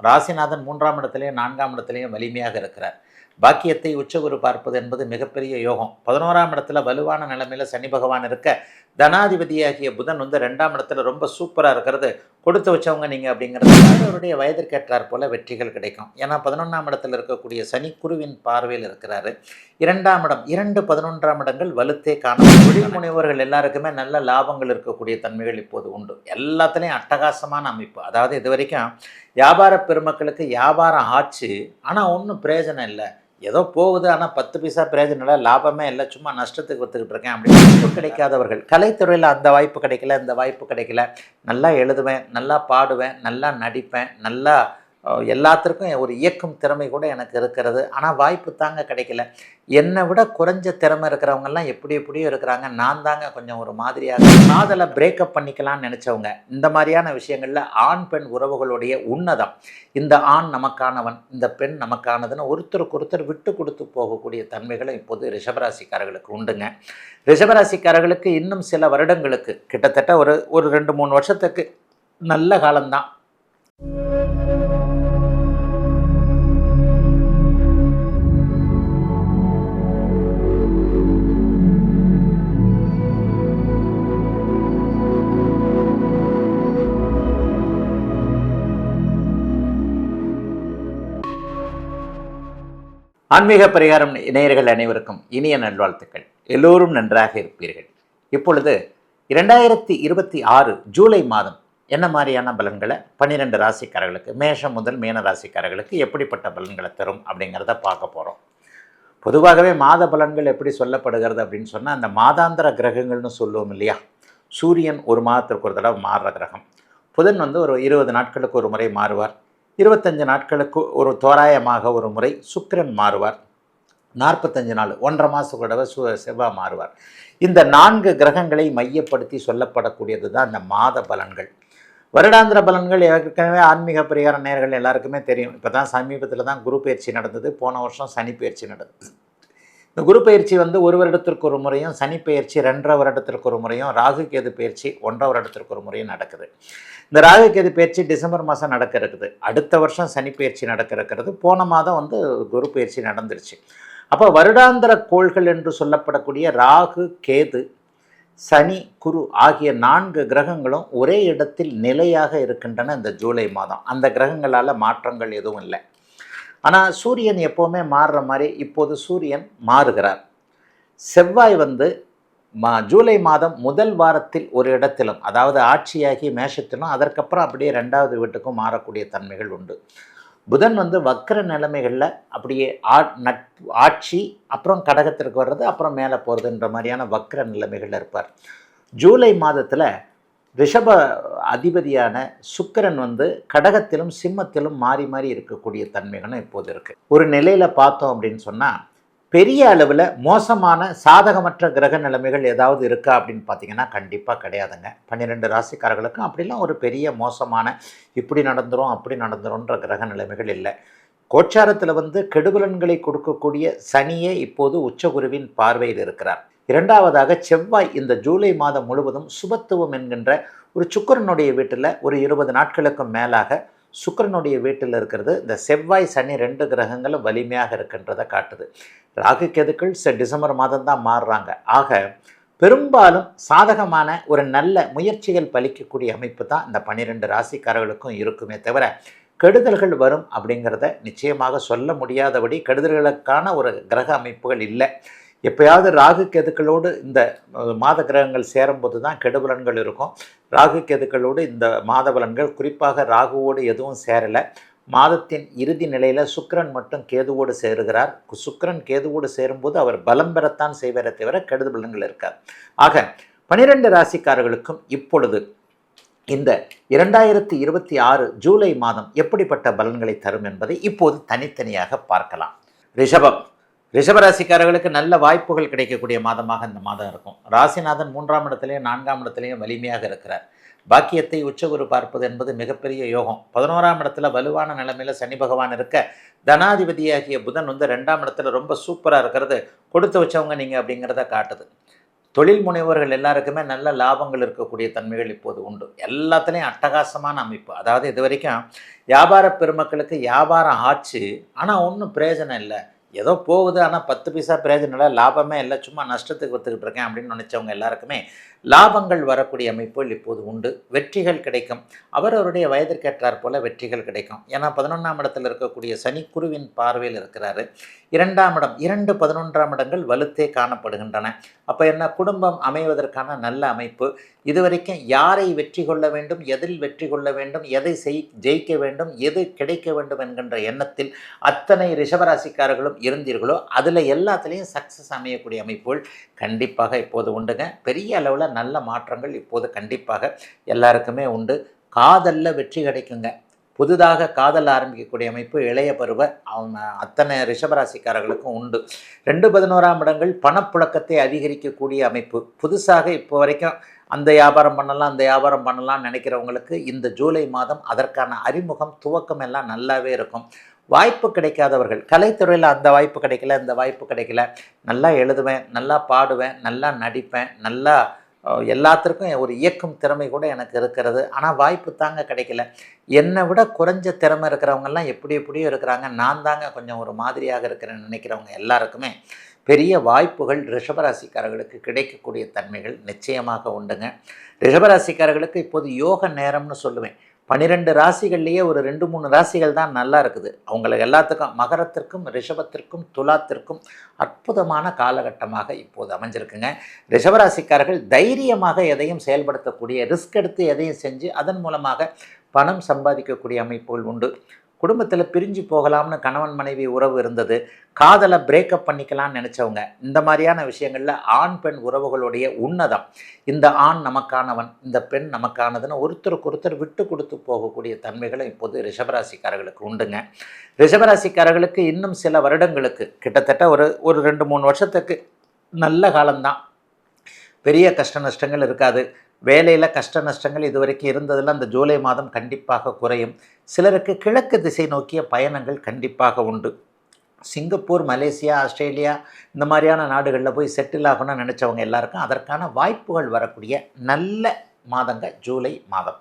ராசிநாதன் 3ஆம் இடத்திலேயும் 4ஆம் இடத்திலேயும் வலிமையாக இருக்கிறார். பாக்கியத்தை உச்சகுரு பார்ப்பது என்பது மிகப்பெரிய யோகம். 11ஆம் இடத்துல வலுவான நிலைமையில் சனி பகவான் இருக்க, தனாதிபதியாகிய புதன் வந்து 2ஆம் இடத்துல ரொம்ப சூப்பராக இருக்கிறது. கொடுத்து வச்சவங்க நீங்கள் அப்படிங்கிறது அவருடைய வயதிற்கேற்றார் போல வெற்றிகள் கிடைக்கும். ஏன்னா 11ஆம் இடத்துல இருக்கக்கூடிய சனி குருவின் பார்வையில் இருக்கிறாரு. 2ஆம் இடம் 2, 11ஆம் இடங்கள் வலுத்தே காணும். தொழில் முனைவர்கள் எல்லாருக்குமே நல்ல லாபங்கள் இருக்கக்கூடிய தன்மைகள் இப்போது உண்டு. எல்லாத்துலேயும் அட்டகாசமான அமைப்பு. அதாவது இது வரைக்கும் வியாபார பெருமக்களுக்கு வியாபாரம் ஆச்சு, ஆனால் ஒன்றும் பிரயோஜனம் இல்லை. ஏதோ போகுது, ஆனால் 10 பைசா பிரயோஜனம் இல்லை, லாபமே இல்லை, சும்மா நஷ்டத்துக்கு விற்றுக்கிட்டு இருக்கேன் அப்படின்னு வாய்ப்பு கிடைக்காதவர்கள். கலைத்துறையில் அந்த வாய்ப்பு கிடைக்கல, இந்த வாய்ப்பு கிடைக்கல. நல்லா எழுதுவேன், நல்லா பாடுவேன், நல்லா நடிப்பேன், நல்லா எல்லாத்திற்கும் ஒரு இயக்கும் திறமை கூட எனக்கு இருக்கிறது, ஆனால் வாய்ப்பு தாங்க கிடைக்கல. என்னை விட குறைஞ்ச திறமை இருக்கிறவங்கெல்லாம் எப்படியோ இருக்கிறாங்க, நான் தாங்க கொஞ்சம் ஒரு மாதிரியாக. காதலை பிரேக்கப் பண்ணிக்கலாம்னு நினச்சவங்க, இந்த மாதிரியான விஷயங்களில் ஆண் பெண் உறவுகளுடைய உன்னதம், இந்த ஆண் நமக்கானவன், இந்த பெண் நமக்கானதுன்னு ஒருத்தருக்கு ஒருத்தர் விட்டு கொடுத்து போகக்கூடிய தன்மைகளும் இப்போது ரிஷபராசிக்காரர்களுக்கு உண்டுங்க. ரிஷபராசிக்காரர்களுக்கு இன்னும் சில வருடங்களுக்கு, கிட்டத்தட்ட ஒரு 2-3 வருஷத்துக்கு நல்ல காலம்தான். ஆன்மீக பரிகாரம் நேயர்கள் அனைவருக்கும் இனிய நல்வாழ்த்துக்கள். எல்லோரும் நன்றாக இருப்பீர்கள். இப்பொழுது 2026 ஜூலை மாதம் என்ன மாதிரியான பலன்களை 12 ராசிக்காரர்களுக்கு, மேஷம் முதல் மீன ராசிக்காரர்களுக்கு எப்படிப்பட்ட பலன்களை தரும் அப்படிங்கிறத பார்க்க போகிறோம். பொதுவாகவே மாத பலன்கள் எப்படி சொல்லப்படுகிறது அப்படின்னு சொன்னால், அந்த மாதாந்திர கிரகங்கள்னு சொல்லுவோம் இல்லையா. சூரியன் ஒரு மாதத்திற்கு ஒரு தடவை மாறுற கிரகம். புதன் வந்து ஒரு 20 நாட்களுக்கு ஒரு முறை மாறுவார். 25 நாட்களுக்கு ஒரு தோராயமாக ஒரு முறை சுக்கிரன் மாறுவார். 45 நாள் 1.5 மாதத்துக்கு தடவை செவ்வாய் மாறுவார். இந்த 4 கிரகங்களை மையப்படுத்தி சொல்லப்படக்கூடியது தான் இந்த மாத பலன்கள். வருடாந்திர பலன்கள் ஏற்கனவே ஆன்மீக பரிகார நேயர்கள் எல்லாருக்குமே தெரியும். இப்போ தான் சமீபத்தில் தான் குரு பயிற்சி நடந்தது. போன வருஷம் சனி பயிற்சி நடந்தது. இந்த குரு பயிற்சி வந்து 1 வருடத்திற்கு ஒரு முறையும், சனி பயிற்சி 2.5 வருடத்திற்கு ஒரு முறையும், ராகு கேது பயிற்சி 1.5 வருடத்திற்கு ஒரு முறையும் நடக்குது. இந்த ராகு கேது பயிற்சி டிசம்பர் மாதம் நடக்க இருக்குது. அடுத்த வருஷம் சனி பயிற்சி நடக்க இருக்கிறது. போன மாதம் வந்து குரு பயிற்சி நடந்துருச்சு. அப்போ வருடாந்திர கோள்கள் என்று சொல்லப்படக்கூடிய ராகு, கேது, சனி, குரு ஆகிய 4 கிரகங்களும் ஒரே இடத்தில் நிலையாக இருக்கின்றன இந்த ஜூலை மாதம். அந்த கிரகங்களால் மாற்றங்கள் எதுவும் இல்லை. ஆனால் சூரியன் எப்போவுமே மாறுற மாதிரி இப்போது சூரியன் மாறுகிறார். செவ்வாய் வந்து ஜூலை மாதம் முதல் வாரத்தில் ஒரு இடத்திலும், அதாவது ஆட்சியாகி மேஷத்திலும், அதற்கப்புறம் அப்படியே 2வது வீட்டுக்கும் மாறக்கூடிய தன்மைகள் உண்டு. புதன் வந்து வக்கர நிலைமைகளில் அப்படியே ஆட்சி, அப்புறம் கடகத்திற்கு வர்றது, அப்புறம் மேலே போகிறதுன்ற மாதிரியான வக்கர நிலைமைகளில் இருப்பார். ஜூலை மாதத்தில் ரிஷப அதிபதியான சுக்கிரன் வந்து கடகத்திலும் சிம்மத்திலும் மாறி மாறி இருக்கக்கூடிய தன்மைகளும் இப்போது இருக்குது. ஒரு நிலையில் பார்த்தோம் அப்படின்னு சொன்னால், பெரிய அளவில் மோசமான சாதகமற்ற கிரக நிலைமைகள் ஏதாவது இருக்கா அப்படின்னு பார்த்தீங்கன்னா கண்டிப்பாக கிடையாதுங்க. 12 ராசிக்காரர்களுக்கும் அப்படிலாம் ஒரு பெரிய மோசமான இப்படி நடந்துரும் அப்படி நடந்துரும்ன்ற கிரக நிலைமைகள் இல்லை. கோச்சாரத்தில் வந்து கெடுபலன்களை கொடுக்கக்கூடிய சனியே இப்போது உச்சகுருவின் பார்வையில் இருக்கிறார். 2வதாக செவ்வாய் இந்த ஜூலை மாதம் முழுவதும் சுபத்துவம் என்கின்ற ஒரு சுக்கிரனுடைய வீட்டில் ஒரு 20 நாட்களுக்கு மேலாக சுக்கிரனுடைய வீட்டில் இருக்கிறது. இந்த செவ்வாய் சனி 2 கிரகங்களும் வலிமையாக இருக்கின்றதை காட்டுது. ராகு கேதுக்கள் டிசம்பர் மாதம் தான் மாறுறாங்க. ஆக பெரும்பாலும் சாதகமான ஒரு நல்ல முயற்சிகள் பலிக்கக்கூடிய அமைப்பு தான் இந்த 12 ராசிக்காரர்களுக்கும் இருக்குமே தவிர, கெடுதல்கள் வரும் அப்படிங்கிறத நிச்சயமாக சொல்ல முடியாதபடி கெடுதல்களுக்கான ஒரு கிரக அமைப்புகள் இல்லை. எப்போயாவது ராகு கேதுக்களோடு இந்த மாத கிரகங்கள் சேரும்போது தான் கெடுபலன்கள் இருக்கும். ராகு கேதுக்களோடு இந்த மாத பலன்கள், குறிப்பாக ராகுவோடு எதுவும் சேரலை. மாதத்தின் இறுதி நிலையில் சுக்கிரன் மட்டும் கேதுவோடு சேருகிறார். சுக்கிரன் கேதுவோடு சேரும்போது அவர் பலம் பெறத்தான் செய்வதை தவிர கெடுதல் பலன்கள் இருக்காது. ஆக 12 ராசிக்காரர்களுக்கும் இப்பொழுது இந்த 2026 ஜூலை மாதம் எப்படிப்பட்ட பலன்களை தரும் என்பதை இப்போது தனித்தனியாக பார்க்கலாம். ரிஷபராசிக்காரர்களுக்கு நல்ல வாய்ப்புகள் கிடைக்கக்கூடிய மாதமாக இந்த மாதம் இருக்கும். ராசிநாதன் 3ஆம் இடத்திலையும் 4ஆம் இடத்திலையும் வலிமையாக இருக்கிறார். பாக்கியத்தை உச்சகுரு பார்ப்பது என்பது மிகப்பெரிய யோகம். 11ஆம் இடத்துல வலுவான நிலைமையில் சனி பகவான் இருக்க, தனாதிபதியாகிய புதன் வந்து 2ஆம் இடத்துல ரொம்ப சூப்பராக இருக்கிறது. கொடுத்து வச்சவங்க நீங்கள் அப்படிங்கிறத காட்டுது. தொழில் முனைவோர்கள் எல்லாருக்குமே நல்ல லாபங்கள் இருக்கக்கூடிய தன்மைகள் இப்போது உண்டு. எல்லாத்துலேயும் அட்டகாசமான அமைப்பு. அதாவது இது வரைக்கும் வியாபார பெருமக்களுக்கு வியாபாரம் ஆச்சு, ஆனால் ஒன்றும் பிரயோஜனம் இல்லை, ஏதோ போகுது, ஆனால் 10 பைசா பிரயோஜனம் இல்லை, லாபமே இல்லை, சும்மா நஷ்டத்துக்கு விற்றுக்கிட்டு இருக்கேன் அப்படின்னு நினச்சவங்க எல்லாருக்குமே லாபங்கள் வரக்கூடிய அமைப்புகள் இப்போது உண்டு. வெற்றிகள் கிடைக்கும். அவரவருடைய வயதிற்கேற்றார் போல வெற்றிகள் கிடைக்கும். ஏன்னா 11ஆம் இடத்தில் இருக்கக்கூடிய சனி குருவின் பார்வையில் இருக்கிறாரு. 2ஆம் இடம் 2 11ஆம் இடங்கள் வலுத்தே காணப்படுகின்றன. அப்போ என்ன, குடும்பம் அமைவதற்கான நல்ல அமைப்பு. இதுவரைக்கும் யாரை வெற்றி கொள்ள வேண்டும், எதில் வெற்றி கொள்ள வேண்டும், எதை ஜெயிக்க வேண்டும், எது கிடைக்க வேண்டும் என்கின்ற எண்ணத்தில் அத்தனை ரிஷபராசிக்காரர்களும் இருந்தீர்களோ அதில் எல்லாத்துலேயும் சக்ஸஸ் அமையக்கூடிய அமைப்புகள் கண்டிப்பாக இப்போது உண்டுங்க. பெரிய அளவில் நல்ல மாற்றங்கள் இப்போது கண்டிப்பாக எல்லாருக்குமே உண்டு. காதலில் வெற்றி கிடைக்குங்க. புதிதாக காதல் ஆரம்பிக்கக்கூடிய அமைப்பு இளைய பருவ அவங்க அத்தனை ரிஷபராசிக்காரர்களுக்கும் உண்டு. 2 11ஆம் இடங்கள் பணப்புழக்கத்தை அதிகரிக்கக்கூடிய அமைப்பு. புதுசாக இப்போ வரைக்கும் அந்த வியாபாரம் பண்ணலாம், அந்த வியாபாரம் பண்ணலாம்னு நினைக்கிறவங்களுக்கு இந்த ஜூலை மாதம் அதற்கான அறிமுகம் துவக்கம் எல்லாம் நல்லாவே இருக்கும். வாய்ப்பு கிடைக்காதவர்கள், கலைத்துறையில் அந்த வாய்ப்பு கிடைக்கல, இந்த வாய்ப்பு கிடைக்கல, நல்லா எழுதுவேன், நல்லா பாடுவேன், நல்லா நடிப்பேன், நல்லா எல்லாத்திற்கும் ஒரு இயக்கும் திறமை கூட எனக்கு இருக்கிறது, ஆனால் வாய்ப்பு தாங்க கிடைக்கல, என்னை விட குறைஞ்ச திறமை இருக்கிறவங்கெல்லாம் எப்படியோ இருக்கிறாங்க, நான் தாங்க கொஞ்சம் ஒரு மாதிரியாக இருக்கிறேன்னு நினைக்கிறவங்க எல்லாருக்குமே பெரிய வாய்ப்புகள் ரிஷபராசிக்காரர்களுக்கு கிடைக்கக்கூடிய தன்மைகள் நிச்சயமாக உண்டுங்க. ரிஷபராசிக்காரர்களுக்கு இப்போது யோக நேரம்னு சொல்லுவேன். 12 ராசிகள்லேயே ஒரு 2-3 ராசிகள் தான் நல்லா இருக்குது. அவங்களுக்கு எல்லாத்துக்கும் மகரத்திற்கும் ரிஷபத்திற்கும் துலாத்திற்கும் அற்புதமான காலகட்டமாக இப்போது அமைஞ்சிருக்குங்க. ரிஷபராசிக்காரர்கள் தைரியமாக எதையும் செயல்படுத்தக்கூடிய, ரிஸ்க் எடுத்து எதையும் செஞ்சு அதன் மூலமாக பணம் சம்பாதிக்கக்கூடிய அமைப்புகள் உண்டு. குடும்பத்தில் பிரிஞ்சு போகலாம்னு கணவன் மனைவி உறவு இருந்தது, காதலை பிரேக்கப் பண்ணிக்கலாம்னு நினச்சவங்க, இந்த மாதிரியான விஷயங்களில் ஆண் பெண் உறவுகளுடைய உன்னதம், இந்த ஆண் நமக்கானவன், இந்த பெண் நமக்கானதுன்னு ஒருத்தருக்கு ஒருத்தர் விட்டு கொடுத்து போகக்கூடிய தன்மைகளும் இப்போது ரிஷபராசிக்காரர்களுக்கு உண்டுங்க. ரிஷபராசிக்காரர்களுக்கு இன்னும் சில வருடங்களுக்கு கிட்டத்தட்ட ஒரு 2-3 வருஷத்துக்கு நல்ல காலம்தான். பெரிய கஷ்ட நஷ்டங்கள் இருக்காது. வேலையில் கஷ்ட நஷ்டங்கள் இது வரைக்கும் இருந்ததில் அந்த ஜூலை மாதம் கண்டிப்பாக குறையும். சிலருக்கு கிழக்கு திசை நோக்கிய பயணங்கள் கண்டிப்பாக உண்டு. சிங்கப்பூர், மலேசியா, ஆஸ்திரேலியா இந்த மாதிரியான நாடுகளில் போய் செட்டில் ஆகணும்னு நினச்சவங்க எல்லாருக்கும் அதற்கான வாய்ப்புகள் வரக்கூடிய நல்ல மாதங்க ஜூலை மாதம்.